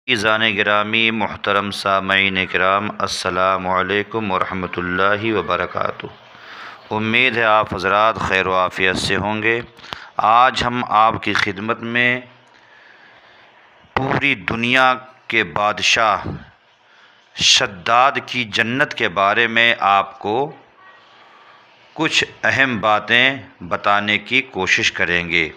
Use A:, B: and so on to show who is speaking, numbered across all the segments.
A: عزیزان گرامی، محترم سامعین کرام، السلام علیکم ورحمۃ اللہ وبرکاتہ۔ امید ہے آپ حضرات خیر و عافیت سے ہوں گے۔ آج ہم آپ کی خدمت میں پوری دنیا کے بادشاہ شداد کی جنت کے بارے میں آپ کو کچھ اہم باتیں بتانے کی کوشش کریں گے۔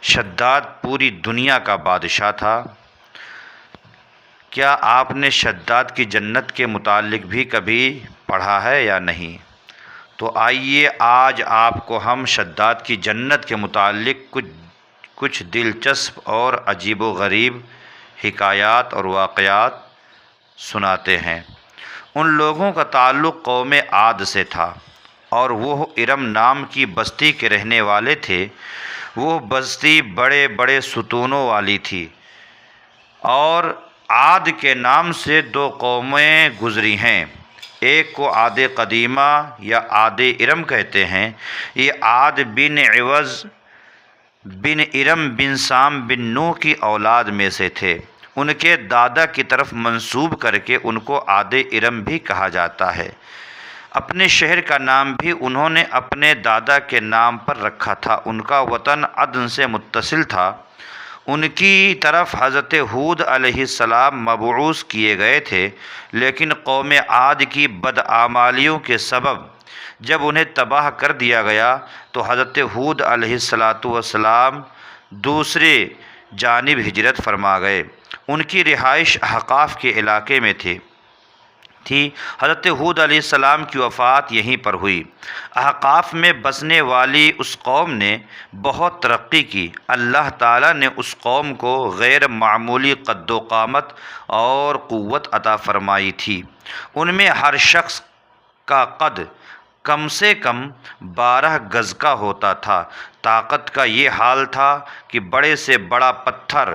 A: شداد پوری دنیا کا بادشاہ تھا۔ کیا آپ نے شداد کی جنت کے متعلق بھی کبھی پڑھا ہے یا نہیں؟ تو آئیے آج آپ کو ہم شداد کی جنت کے متعلق کچھ دلچسپ اور عجیب و غریب حکایات اور واقعات سناتے ہیں۔ ان لوگوں کا تعلق قوم عاد سے تھا اور وہ ارم نام کی بستی کے رہنے والے تھے۔ وہ بستی بڑے بڑے ستونوں والی تھی اور عاد کے نام سے دو قومیں گزری ہیں۔ ایک کو عاد قدیمہ یا عاد ارم کہتے ہیں۔ یہ عاد بن عوض بن ارم بن سام بن نوح کی اولاد میں سے تھے۔ ان کے دادا کی طرف منسوب کر کے ان کو عاد ارم بھی کہا جاتا ہے۔ اپنے شہر کا نام بھی انہوں نے اپنے دادا کے نام پر رکھا تھا۔ ان کا وطن عدن سے متصل تھا۔ ان کی طرف حضرت ہود علیہ السلام مبعوث کیے گئے تھے، لیکن قوم عاد کی بدعمالیوں کے سبب جب انہیں تباہ کر دیا گیا تو حضرت ہود علیہ السلام دوسرے جانب ہجرت فرما گئے۔ ان کی رہائش احقاف کے علاقے میں تھی۔ حضرت ہود علیہ السلام کی وفات یہیں پر ہوئی۔ احقاف میں بسنے والی اس قوم نے بہت ترقی کی۔ اللہ تعالیٰ نے اس قوم کو غیر معمولی قد و قامت اور قوت عطا فرمائی تھی۔ ان میں ہر شخص کا قد کم سے کم 12 گز کا ہوتا تھا۔ طاقت کا یہ حال تھا کہ بڑے سے بڑا پتھر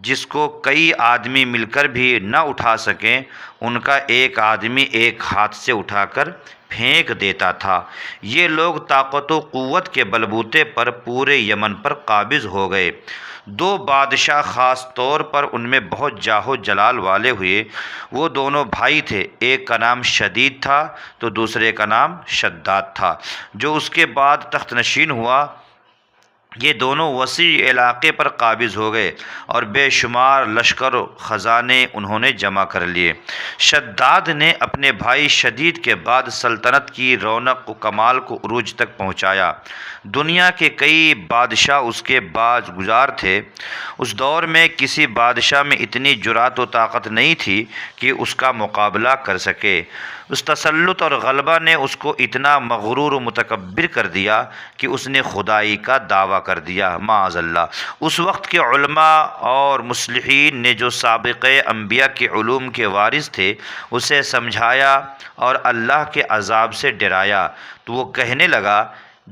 A: جس کو کئی آدمی مل کر بھی نہ اٹھا سکیں، ان کا ایک آدمی ایک ہاتھ سے اٹھا کر پھینک دیتا تھا۔ یہ لوگ طاقت و قوت کے بلبوتے پر پورے یمن پر قابض ہو گئے۔ دو بادشاہ خاص طور پر ان میں بہت جاہ و جلال والے ہوئے۔ وہ دونوں بھائی تھے، ایک کا نام شدید تھا تو دوسرے کا نام شداد تھا، جو اس کے بعد تخت نشین ہوا۔ یہ دونوں وسیع علاقے پر قابض ہو گئے اور بے شمار لشکر و خزانے انہوں نے جمع کر لیے۔ شداد نے اپنے بھائی شدید کے بعد سلطنت کی رونق و کمال کو عروج تک پہنچایا۔ دنیا کے کئی بادشاہ اس کے باج گزار تھے۔ اس دور میں کسی بادشاہ میں اتنی جرأت و طاقت نہیں تھی کہ اس کا مقابلہ کر سکے۔ اس تسلط اور غلبہ نے اس کو اتنا مغرور و متکبر کر دیا کہ اس نے خدائی کا دعویٰ کر دیا، معاذ اللہ۔ اس وقت کے علماء اور مصلحین نے جو سابقہ انبیاء کے علوم کے وارث تھے اسے سمجھایا اور اللہ کے عذاب سے ڈرایا تو وہ کہنے لگا،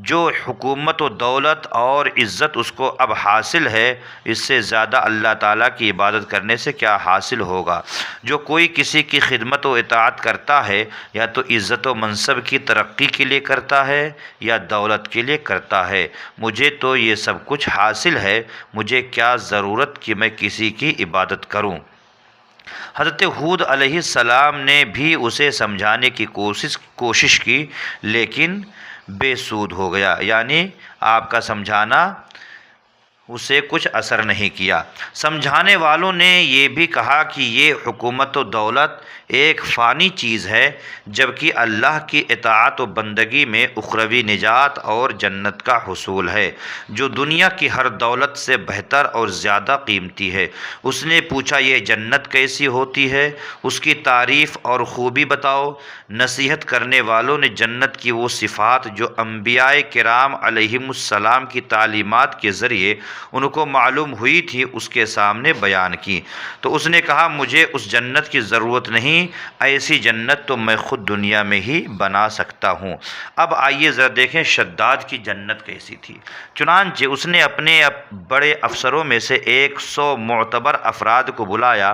A: جو حکومت و دولت اور عزت اس کو اب حاصل ہے، اس سے زیادہ اللہ تعالیٰ کی عبادت کرنے سے کیا حاصل ہوگا؟ جو کوئی کسی کی خدمت و اطاعت کرتا ہے یا تو عزت و منصب کی ترقی کے لیے کرتا ہے یا دولت کے لیے کرتا ہے۔ مجھے تو یہ سب کچھ حاصل ہے، مجھے کیا ضرورت کہ میں کسی کی عبادت کروں؟ حضرت ہود علیہ السلام نے بھی اسے سمجھانے کی کوشش کی، لیکن بے سود ہو گیا، یعنی آپ کا سمجھانا اسے کچھ اثر نہیں کیا۔ سمجھانے والوں نے یہ بھی کہا کہ یہ حکومت و دولت ایک فانی چیز ہے، جبکہ اللہ کی اطاعت و بندگی میں اخروی نجات اور جنت کا حصول ہے، جو دنیا کی ہر دولت سے بہتر اور زیادہ قیمتی ہے۔ اس نے پوچھا، یہ جنت کیسی ہوتی ہے؟ اس کی تعریف اور خوبی بتاؤ۔ نصیحت کرنے والوں نے جنت کی وہ صفات جو انبیاء کرام علیہم السلام کی تعلیمات کے ذریعے ان کو معلوم ہوئی تھی اس کے سامنے بیان کی۔ تو اس نے کہا، مجھے اس جنت کی ضرورت نہیں، ایسی جنت تو میں خود دنیا میں ہی بنا سکتا ہوں۔ اب آئیے ذرا دیکھیں شداد کی جنت کیسی تھی۔ چنانچہ اس نے اپنے بڑے افسروں میں سے 100 معتبر افراد کو بلایا،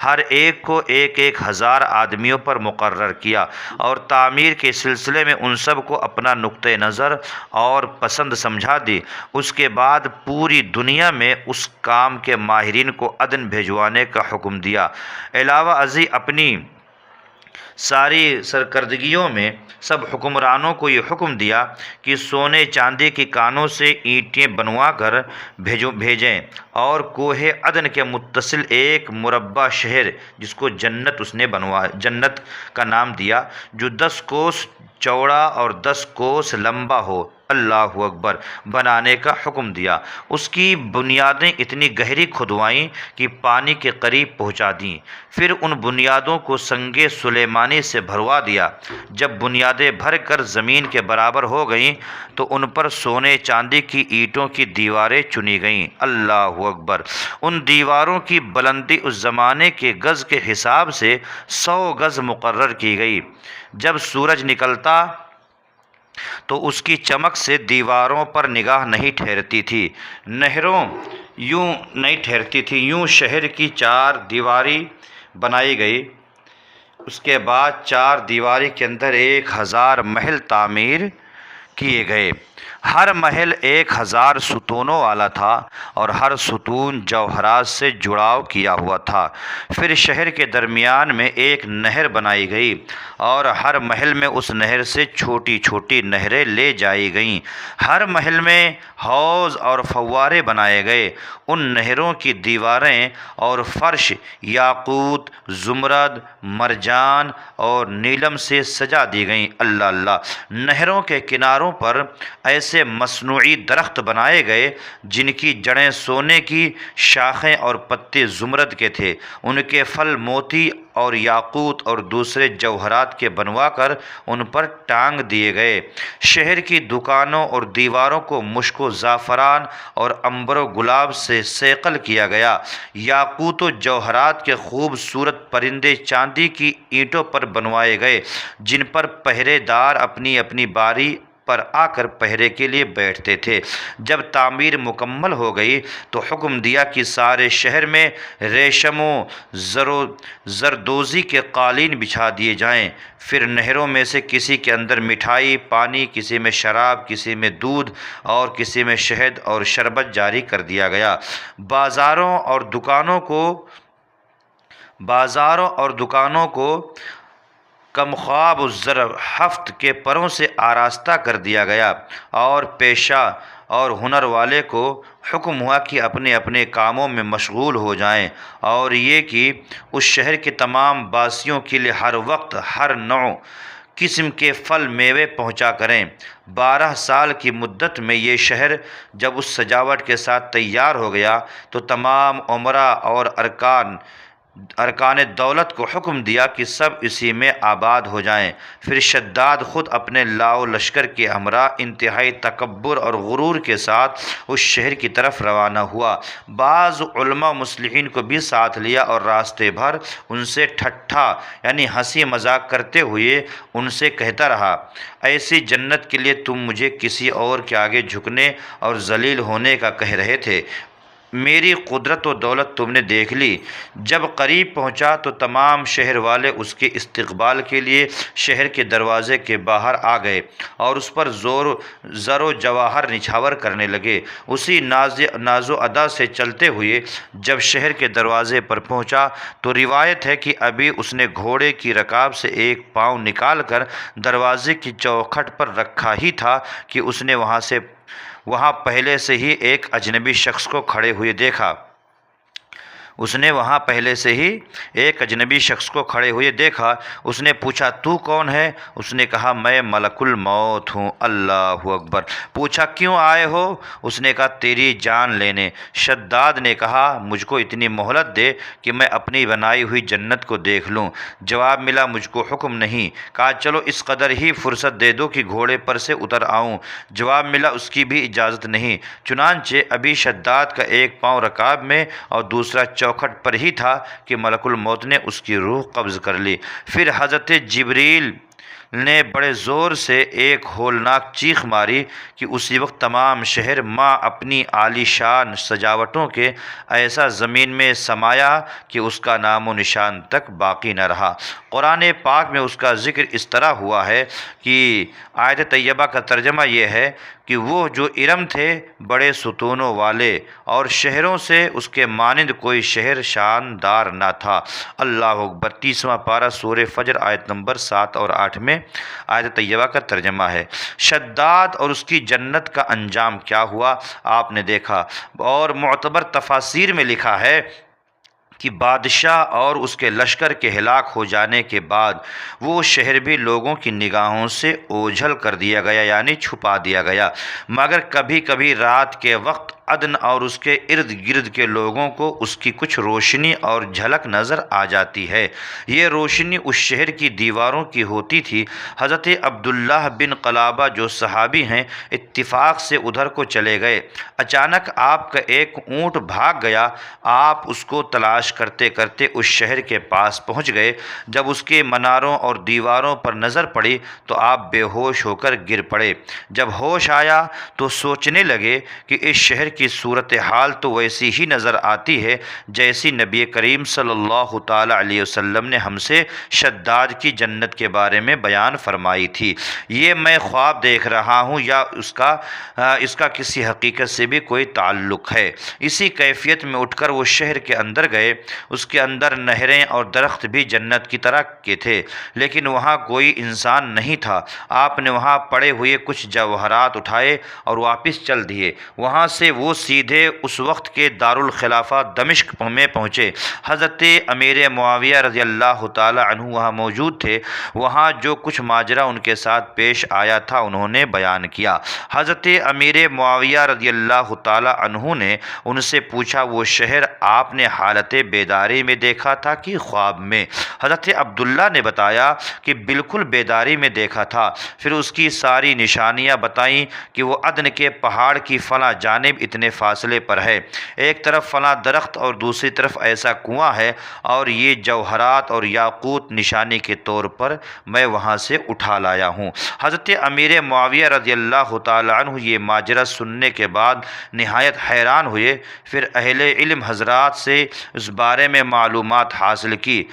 A: ہر ایک کو 1000 آدمیوں پر مقرر کیا اور تعمیر کے سلسلے میں ان سب کو اپنا نقطہ نظر اور پسند سمجھا دی۔ اس کے بعد پوری دنیا میں اس کام کے ماہرین کو عدن بھیجوانے کا حکم دیا۔ علاوہ ازیں اپنی ساری سرکردگیوں میں سب حکمرانوں کو یہ حکم دیا کہ سونے چاندی کی کانوں سے اینٹیں بنوا کر بھیجیں، اور کوہ عدن کے متصل ایک مربع شہر جس کو جنت کا نام دیا، جو 10 کوس چوڑا اور 10 کوس لمبا ہو، اللہ اکبر، بنانے کا حکم دیا۔ اس کی بنیادیں اتنی گہری کھدوائیں کہ پانی کے قریب پہنچا دیں، پھر ان بنیادوں کو سنگ سلیمانی سے بھروا دیا۔ جب بنیادیں بھر کر زمین کے برابر ہو گئیں تو ان پر سونے چاندی کی اینٹوں کی دیواریں چنی گئیں، اللہ اکبر۔ ان دیواروں کی بلندی اس زمانے کے گز کے حساب سے 100 گز مقرر کی گئی۔ جب سورج نکلتا تو اس کی چمک سے دیواروں پر نگاہ نہیں ٹھہرتی تھی، نہروں یوں نہیں ٹھہرتی تھی، یوں شہر کی 4 دیواری بنائی گئی۔ اس کے بعد 4 دیواری کے اندر 1000 محل تعمیر کیے گئے۔ ہر محل 1000 ستونوں والا تھا اور ہر ستون جوہرات سے جڑاؤ کیا ہوا تھا۔ پھر شہر کے درمیان میں ایک نہر بنائی گئی اور ہر محل میں اس نہر سے چھوٹی چھوٹی نہریں لے جائی گئیں۔ ہر محل میں حوض اور فوارے بنائے گئے۔ ان نہروں کی دیواریں اور فرش یاقوت، زمرد، مرجان اور نیلم سے سجا دی گئیں، اللہ اللہ۔ نہروں کے کناروں پر ایسے مصنوعی درخت بنائے گئے جن کی جڑیں سونے کی، شاخیں اور پتے زمرد کے تھے۔ ان کے پھل موتی اور یاقوت اور دوسرے جوہرات کے بنوا کر ان پر ٹانگ دیے گئے۔ شہر کی دکانوں اور دیواروں کو مشک و زعفران اور عنبر و گلاب سے صیقل کیا گیا۔ یاقوت و جوہرات کے خوبصورت پرندے چاندی کی اینٹوں پر بنوائے گئے جن پر پہرے دار اپنی اپنی باری پر آ کر پہرے کے لیے بیٹھتے تھے۔ جب تعمیر مکمل ہو گئی تو حکم دیا کہ سارے شہر میں ریشم و زردوزی کے قالین بچھا دیے جائیں۔ پھر نہروں میں سے کسی کے اندر مٹھائی، پانی، کسی میں شراب، کسی میں دودھ اور کسی میں شہد اور شربت جاری کر دیا گیا۔ بازاروں اور دکانوں کو کمخواب الزرہفت کے پروں سے آراستہ کر دیا گیا، اور پیشہ اور ہنر والے کو حکم ہوا کہ اپنے اپنے کاموں میں مشغول ہو جائیں، اور یہ کہ اس شہر کے تمام باسیوں کے لیے ہر وقت ہر نوع قسم کے پھل میوے پہنچا کریں۔ 12 سال کی مدت میں یہ شہر جب اس سجاوٹ کے ساتھ تیار ہو گیا تو تمام امراء اور ارکان دولت کو حکم دیا کہ سب اسی میں آباد ہو جائیں۔ پھر شداد خود اپنے لاؤ لشکر کے ہمراہ انتہائی تکبر اور غرور کے ساتھ اس شہر کی طرف روانہ ہوا۔ بعض علماء مصلحین کو بھی ساتھ لیا اور راستے بھر ان سے ٹھٹھا یعنی ہنسی مذاق کرتے ہوئے ان سے کہتا رہا، ایسی جنت کے لیے تم مجھے کسی اور کے آگے جھکنے اور ذلیل ہونے کا کہہ رہے تھے، میری قدرت و دولت تم نے دیکھ لی۔ جب قریب پہنچا تو تمام شہر والے اس کے استقبال کے لیے شہر کے دروازے کے باہر آ گئے اور اس پر زر و جواہر نچھاور کرنے لگے۔ اسی ناز و ادا سے چلتے ہوئے جب شہر کے دروازے پر پہنچا تو روایت ہے کہ ابھی اس نے گھوڑے کی رکاب سے ایک پاؤں نکال کر دروازے کی چوکھٹ پر رکھا ہی تھا کہ اس نے وہاں پہلے سے ہی ایک اجنبی شخص کو کھڑے ہوئے دیکھا۔ اس نے پوچھا، تو کون ہے؟ اس نے کہا، میں ملک الموت ہوں، اللہ اکبر۔ پوچھا، کیوں آئے ہو؟ اس نے کہا، تیری جان لینے۔ شداد نے کہا، مجھ کو اتنی مہلت دے کہ میں اپنی بنائی ہوئی جنت کو دیکھ لوں۔ جواب ملا، مجھ کو حکم نہیں۔ کہا، چلو اس قدر ہی فرصت دے دو کہ گھوڑے پر سے اتر آؤں۔ جواب ملا، اس کی بھی اجازت نہیں۔ چنانچہ ابھی شداد کا ایک پاؤں رکاب میں اور دوسرا چوکھٹ پر ہی تھا کہ ملک الموت نے اس کی روح قبض کر لی۔ پھر حضرت جبریل نے بڑے زور سے ایک ہولناک چیخ ماری کہ اسی وقت تمام شہر ماں اپنی عالی شان سجاوٹوں کے ایسا زمین میں سمایا کہ اس کا نام و نشان تک باقی نہ رہا۔ قرآن پاک میں اس کا ذکر اس طرح ہوا ہے کہ آیت طیبہ کا ترجمہ یہ ہے کہ وہ جو ارم تھے بڑے ستونوں والے، اور شہروں سے اس کے مانند کوئی شہر شاندار نہ تھا۔ اللہ اکبر۔ 30واں پارہ سورہ فجر آیت نمبر 7 اور 8 میں آیت طیبہ کا ترجمہ ہے۔ شداد اور اس کی جنت کا انجام کیا ہوا آپ نے دیکھا، اور معتبر تفاسیر میں لکھا ہے کہ بادشاہ اور اس کے لشکر کے ہلاک ہو جانے کے بعد وہ شہر بھی لوگوں کی نگاہوں سے اوجھل کر دیا گیا، یعنی چھپا دیا گیا، مگر کبھی کبھی رات کے وقت عدن اور اس کے ارد گرد کے لوگوں کو اس کی کچھ روشنی اور جھلک نظر آ جاتی ہے۔ یہ روشنی اس شہر کی دیواروں کی ہوتی تھی۔ حضرت عبداللہ بن قلابہ جو صحابی ہیں اتفاق سے ادھر کو چلے گئے۔ اچانک آپ کا ایک اونٹ بھاگ گیا۔ آپ اس کو تلاش کرتے کرتے اس شہر کے پاس پہنچ گئے۔ جب اس کے مناروں اور دیواروں پر نظر پڑی تو آپ بے ہوش ہو کر گر پڑے۔ جب ہوش آیا تو سوچنے لگے کہ اس شہر کی صورتحال تو ویسی ہی نظر آتی ہے جیسی نبی کریم صلی اللہ تعالی علیہ وسلم نے ہم سے شداد کی جنت کے بارے میں بیان فرمائی تھی۔ یہ میں خواب دیکھ رہا ہوں یا اس کا کسی حقیقت سے بھی کوئی تعلق ہے؟ اسی کیفیت میں اٹھ کر وہ شہر کے اندر گئے۔ اس کے اندر نہریں اور درخت بھی جنت کی طرح کے تھے، لیکن وہاں کوئی انسان نہیں تھا۔ آپ نے وہاں پڑے ہوئے کچھ جواہرات اٹھائے اور واپس چل دیے۔ وہاں سے وہ سیدھے اس وقت کے دارالخلافہ دمشق میں پہنچے۔ حضرت امیر معاویہ رضی اللہ تعالی عنہ وہاں موجود تھے۔ وہاں جو کچھ ماجرا ان کے ساتھ پیش آیا تھا انہوں نے بیان کیا۔ حضرت امیر معاویہ رضی اللہ تعالی عنہ نے ان سے پوچھا وہ شہر آپ نے حالت بیداری میں دیکھا تھا کہ خواب میں؟ حضرت عبداللہ نے بتایا کہ بالکل بیداری میں دیکھا تھا۔ پھر اس کی ساری نشانیاں بتائیں کہ وہ عدن کے پہاڑ کی فلاں جانب اتنے فاصلے پر ہے، ایک طرف فلاں درخت اور دوسری طرف ایسا کنواں ہے، اور یہ جوہرات اور یاقوت نشانی کے طور پر میں وہاں سے اٹھا لایا ہوں۔ حضرت امیر معاویہ رضی اللہ تعالی عنہ یہ ماجرا سننے کے بعد نہایت حیران ہوئے۔ پھر اہل علم حضرات سے اس بارے میں معلومات حاصل کی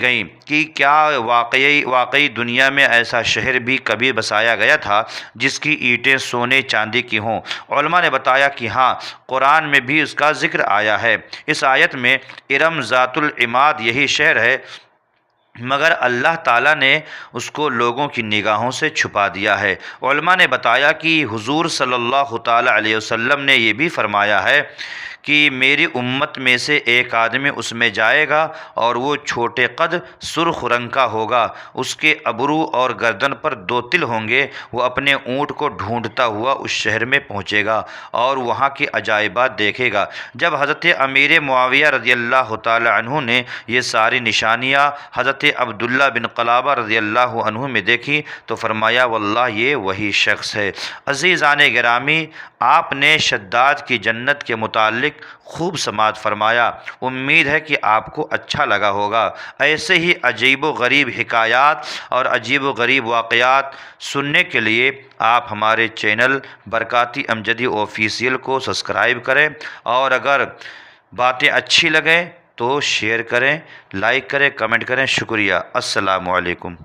A: گئیں کہ کیا واقعی دنیا میں ایسا شہر بھی کبھی بسایا گیا تھا جس کی اینٹیں سونے چاندی کی ہوں؟ علماء نے بتایا کہ ہاں، قرآن میں بھی اس کا ذکر آیا ہے۔ اس آیت میں ارم ذات العماد یہی شہر ہے، مگر اللہ تعالیٰ نے اس کو لوگوں کی نگاہوں سے چھپا دیا ہے۔ علماء نے بتایا کہ حضور صلی اللہ تعالی علیہ وسلم نے یہ بھی فرمایا ہے کہ میری امت میں سے ایک آدمی اس میں جائے گا اور وہ چھوٹے قد سرخ رنگ کا ہوگا، اس کے ابرو اور گردن پر 2 تل ہوں گے۔ وہ اپنے اونٹ کو ڈھونڈتا ہوا اس شہر میں پہنچے گا اور وہاں کی عجائبات دیکھے گا۔ جب حضرت امیر معاویہ رضی اللہ تعالی عنہ نے یہ ساری نشانیاں حضرت عبداللہ بن قلابہ رضی اللہ عنہ میں دیکھی تو فرمایا واللہ یہ وہی شخص ہے۔ عزیزان گرامی، آپ نے شداد کی جنت کے متعلق خوب سماعت فرمایا۔ امید ہے کہ آپ کو اچھا لگا ہوگا۔ ایسے ہی عجیب و غریب حکایات اور عجیب و غریب واقعات سننے کے لیے آپ ہمارے چینل برکاتی امجدی آفیشیل کو سبسکرائب کریں، اور اگر باتیں اچھی لگیں تو شیئر کریں، لائک کریں، کمنٹ کریں۔ شکریہ۔ السلام علیکم۔